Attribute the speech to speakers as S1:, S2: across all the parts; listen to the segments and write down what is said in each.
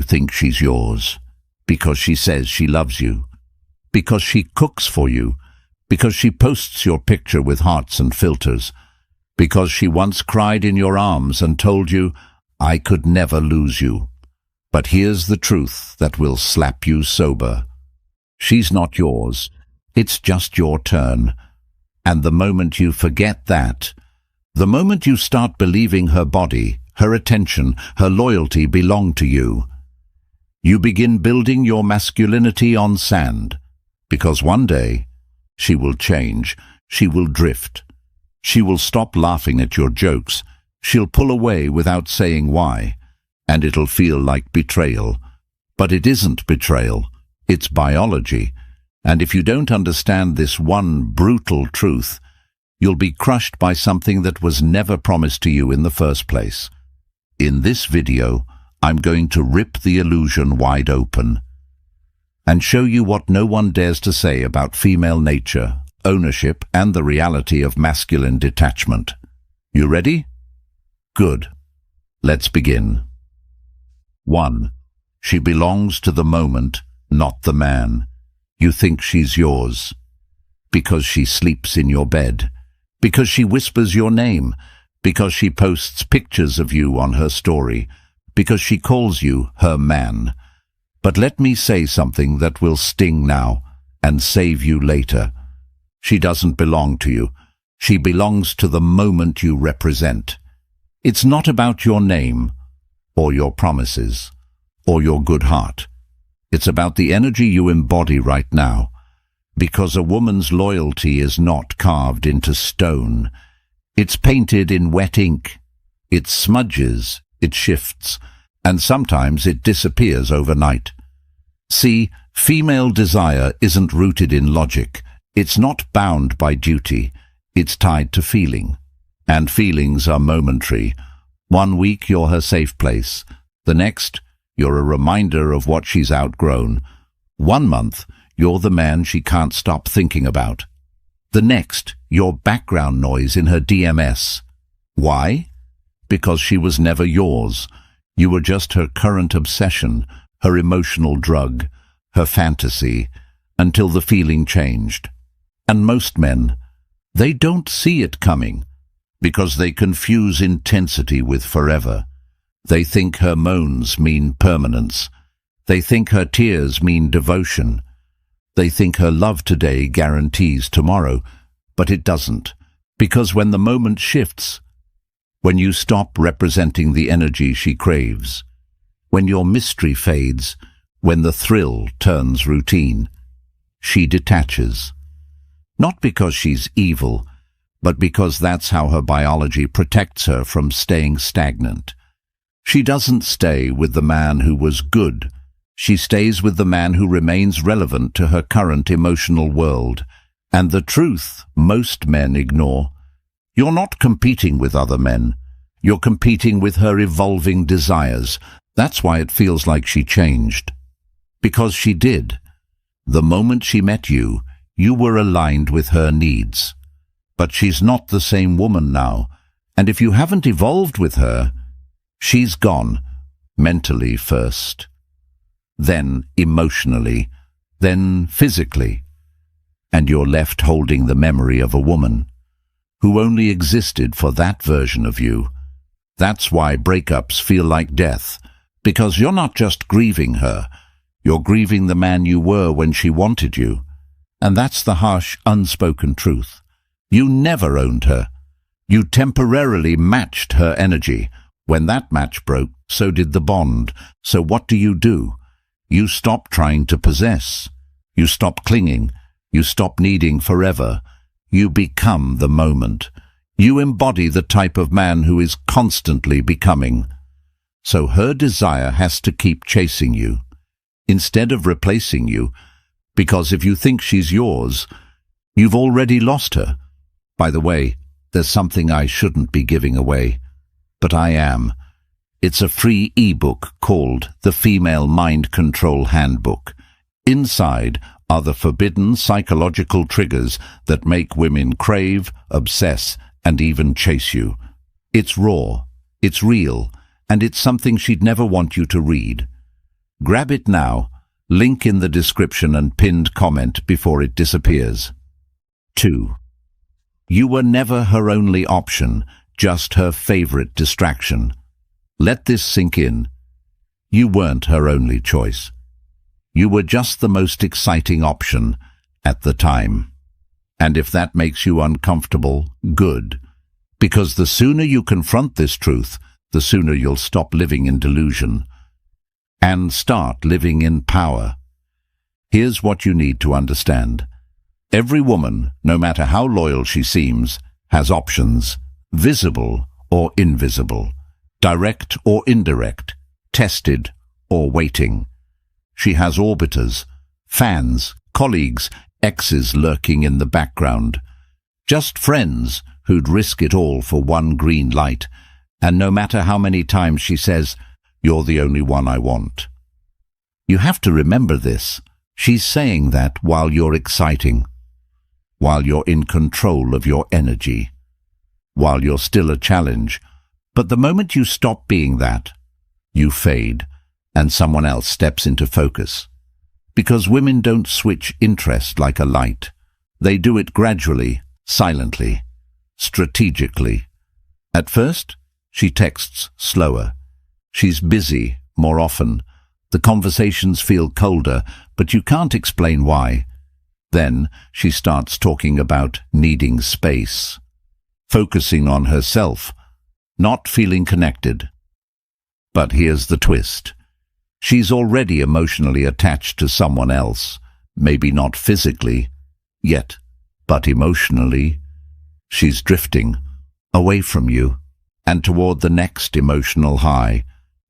S1: think she's yours? Because she says she loves you. Because she cooks for you. Because she posts your picture with hearts and filters. Because she once cried in your arms and told you, "I could never lose you." But here's the truth that will slap you sober. She's not yours. It's just your turn. And the moment you forget that, the moment you start believing her body, her attention, her loyalty belong to you, you begin building your masculinity on sand. Because one day, she will change. She will drift. She will stop laughing at your jokes. She'll pull away without saying why. And it'll feel like betrayal. But it isn't betrayal. It's biology. And if you don't understand this one brutal truth, you'll be crushed by something that was never promised to you in the first place. In this video, I'm going to rip the illusion wide open and show you what no one dares to say about female nature, ownership, and the reality of masculine detachment. You ready? Good. Let's begin. 1. She belongs to the moment, not the man. You think she's yours because she sleeps in your bed, because she whispers your name, because she posts pictures of you on her story, because she calls you her man. But let me say something that will sting now and save you later. She doesn't belong to you. She belongs to the moment you represent. It's not about your name, or your promises, or your good heart. It's about the energy you embody right now, because a woman's loyalty is not carved into stone. It's painted in wet ink. It smudges, it shifts, and sometimes it disappears overnight. See, female desire isn't rooted in logic. It's not bound by duty. It's tied to feeling. And feelings are momentary. One week you're her safe place. The next, you're a reminder of what she's outgrown. 1 month, you're the man she can't stop thinking about. The next, you're background noise in her DMS. Why? Because she was never yours. You were just her current obsession, her emotional drug, her fantasy, until the feeling changed. And most men, they don't see it coming, because they confuse intensity with forever. They think her moans mean permanence. They think her tears mean devotion. They think her love today guarantees tomorrow, but it doesn't. Because when the moment shifts, when you stop representing the energy she craves, when your mystery fades, when the thrill turns routine, she detaches. Not because she's evil, but because that's how her biology protects her from staying stagnant. She doesn't stay with the man who was good. She stays with the man who remains relevant to her current emotional world. And the truth most men ignore: you're not competing with other men. You're competing with her evolving desires. That's why it feels like she changed. Because she did. The moment she met you, you were aligned with her needs. But she's not the same woman now. And if you haven't evolved with her, she's gone. Mentally first. Then emotionally. Then physically. And you're left holding the memory of a woman who only existed for that version of you. That's why breakups feel like death, because you're not just grieving her, you're grieving the man you were when she wanted you. And that's the harsh, unspoken truth. You never owned her. You temporarily matched her energy. When that match broke, so did the bond. So what do? You stop trying to possess. You stop clinging. You stop needing forever. You become the moment. You embody the type of man who is constantly becoming. So her desire has to keep chasing you, instead of replacing you, because if you think she's yours, you've already lost her. By the way, there's something I shouldn't be giving away, but I am. It's a free ebook called The Female Mind Control Handbook. Inside are the forbidden psychological triggers that make women crave, obsess, and even chase you. It's raw, it's real, and it's something she'd never want you to read. Grab it now, link in the description and pinned comment before it disappears. 2. You were never her only option, just her favorite distraction. Let this sink in. You weren't her only choice. You were just the most exciting option at the time. And if that makes you uncomfortable, good. Because the sooner you confront this truth, the sooner you'll stop living in delusion and start living in power. Here's what you need to understand. Every woman, no matter how loyal she seems, has options, visible or invisible, direct or indirect, tested or waiting. She has orbiters, fans, colleagues, exes lurking in the background, just friends who'd risk it all for one green light, and no matter how many times she says, "You're the only one I want." You have to remember this. She's saying that while you're exciting, while you're in control of your energy, while you're still a challenge. But the moment you stop being that, you fade, and someone else steps into focus. Because women don't switch interest like a light. They do it gradually, silently, strategically. At first, she texts slower. She's busy more often. The conversations feel colder, but you can't explain why. Then she starts talking about needing space, focusing on herself, not feeling connected. But here's the twist. She's already emotionally attached to someone else, maybe not physically, yet, but emotionally. She's drifting away from you and toward the next emotional high,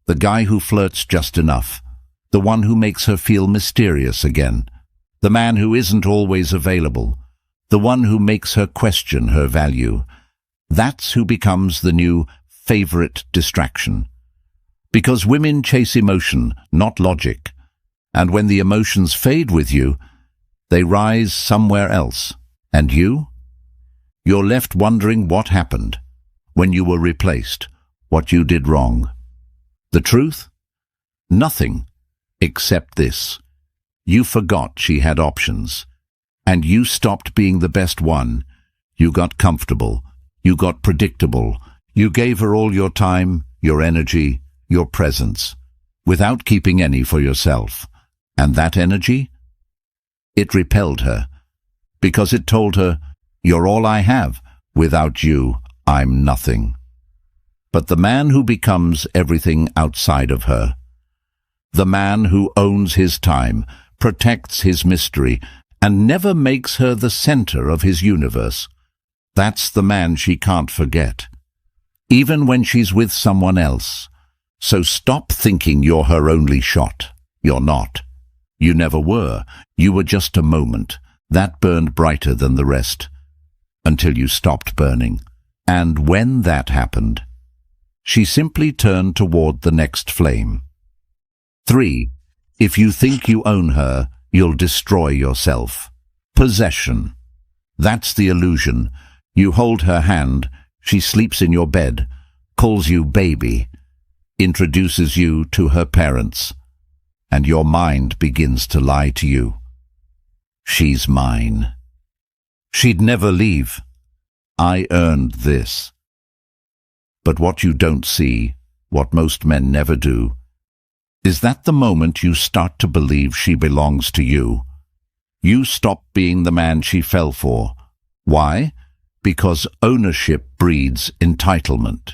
S1: the guy who flirts just enough, the one who makes her feel mysterious again, the man who isn't always available, the one who makes her question her value. That's who becomes the new favorite distraction. Because women chase emotion, not logic, and when the emotions fade with you, they rise somewhere else. And you're left wondering what happened, when you were replaced, what you did wrong. The truth? Nothing, except this. You forgot she had options, and you stopped being the best one. You got comfortable, you got predictable, you gave her all your time, your energy, your presence, without keeping any for yourself. And that energy? It repelled her, because it told her, "You're all I have. Without you, I'm nothing." But the man who becomes everything outside of her, the man who owns his time, protects his mystery, and never makes her the center of his universe, that's the man she can't forget, even when she's with someone else. So stop thinking you're her only shot. You're not. You never were. You were just a moment that burned brighter than the rest, until you stopped burning. And when that happened, she simply turned toward the next flame. 3. If you think you own her, you'll destroy yourself. Possession. That's the illusion. You hold her hand, she sleeps in your bed, calls you baby, introduces you to her parents, and your mind begins to lie to you. She's mine. She'd never leave. I earned this. But what you don't see, what most men never do, is that the moment you start to believe she belongs to you, you stop being the man she fell for. Why? Because ownership breeds entitlement.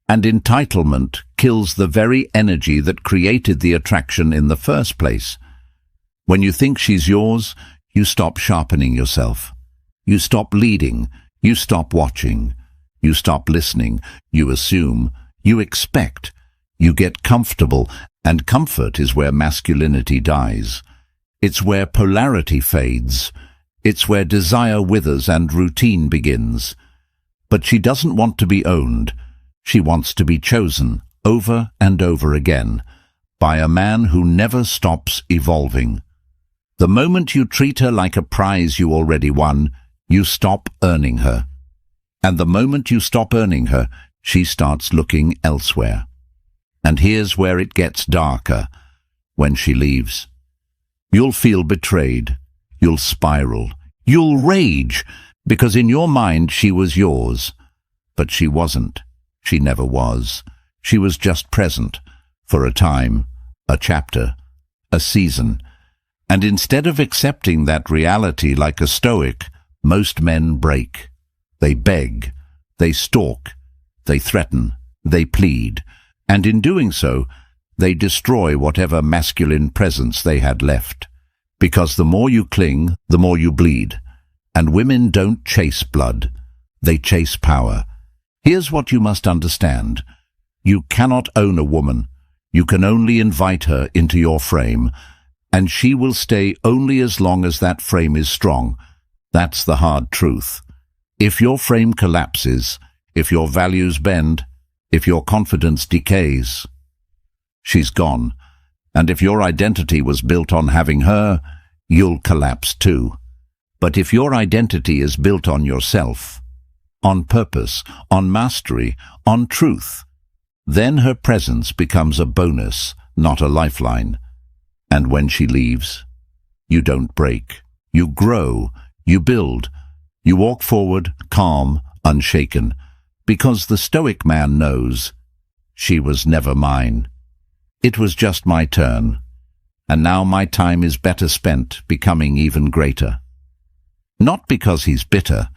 S1: And entitlement kills the very energy that created the attraction in the first place. When you think she's yours, you stop sharpening yourself. You stop leading. You stop watching. You stop listening. You assume. You expect. You get comfortable, and comfort is where masculinity dies. It's where polarity fades. It's where desire withers and routine begins. But she doesn't want to be owned. She wants to be chosen, over and over again, by a man who never stops evolving. The moment you treat her like a prize you already won, you stop earning her. And the moment you stop earning her, she starts looking elsewhere. And here's where it gets darker. when she leaves. You'll feel betrayed. You'll spiral. You'll rage, because in your mind she was yours. But she wasn't. She never was. She was just present, for a time, a chapter, a season. And instead of accepting that reality like a Stoic, most men break. They beg, they stalk, they threaten, they plead, and in doing so, they destroy whatever masculine presence they had left. Because the more you cling, the more you bleed. And women don't chase blood, they chase power. Here's what you must understand. You cannot own a woman. You can only invite her into your frame, and she will stay only as long as that frame is strong. That's the hard truth. If your frame collapses, if your values bend, if your confidence decays, she's gone. And if your identity was built on having her, you'll collapse too. But if your identity is built on yourself, on purpose, on mastery, on truth, then her presence becomes a bonus, not a lifeline. And when she leaves, you don't break. You grow, you build, you walk forward, calm, unshaken, because the Stoic man knows, she was never mine. It was just my turn, and now my time is better spent becoming even greater. Not because he's bitter,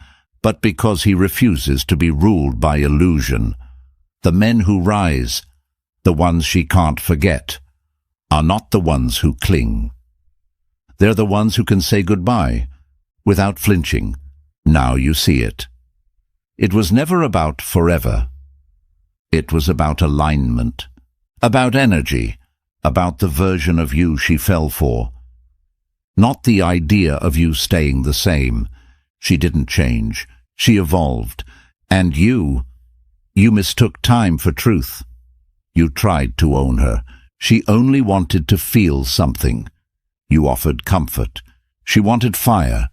S1: but because he refuses to be ruled by illusion. The men who rise, the ones she can't forget, are not the ones who cling. They're the ones who can say goodbye, without flinching. Now you see it. It was never about forever. It was about alignment, about energy, about the version of you she fell for. Not the idea of you staying the same. She didn't change. She evolved. And you mistook time for truth. You tried to own her. She only wanted to feel something. You offered comfort. She wanted fire.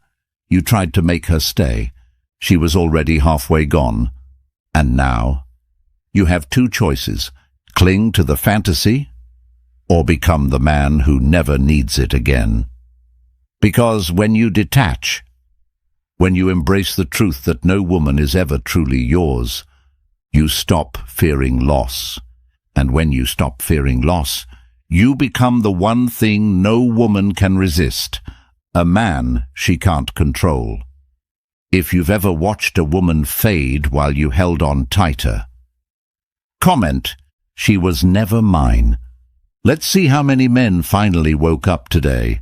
S1: You tried to make her stay. She was already halfway gone. And now, you have two choices. Cling to the fantasy, or become the man who never needs it again. Because when you detach, when you embrace the truth that no woman is ever truly yours, you stop fearing loss. And when you stop fearing loss, you become the one thing no woman can resist, a man she can't control. If you've ever watched a woman fade while you held on tighter, comment, she was never mine. Let's see how many men finally woke up today.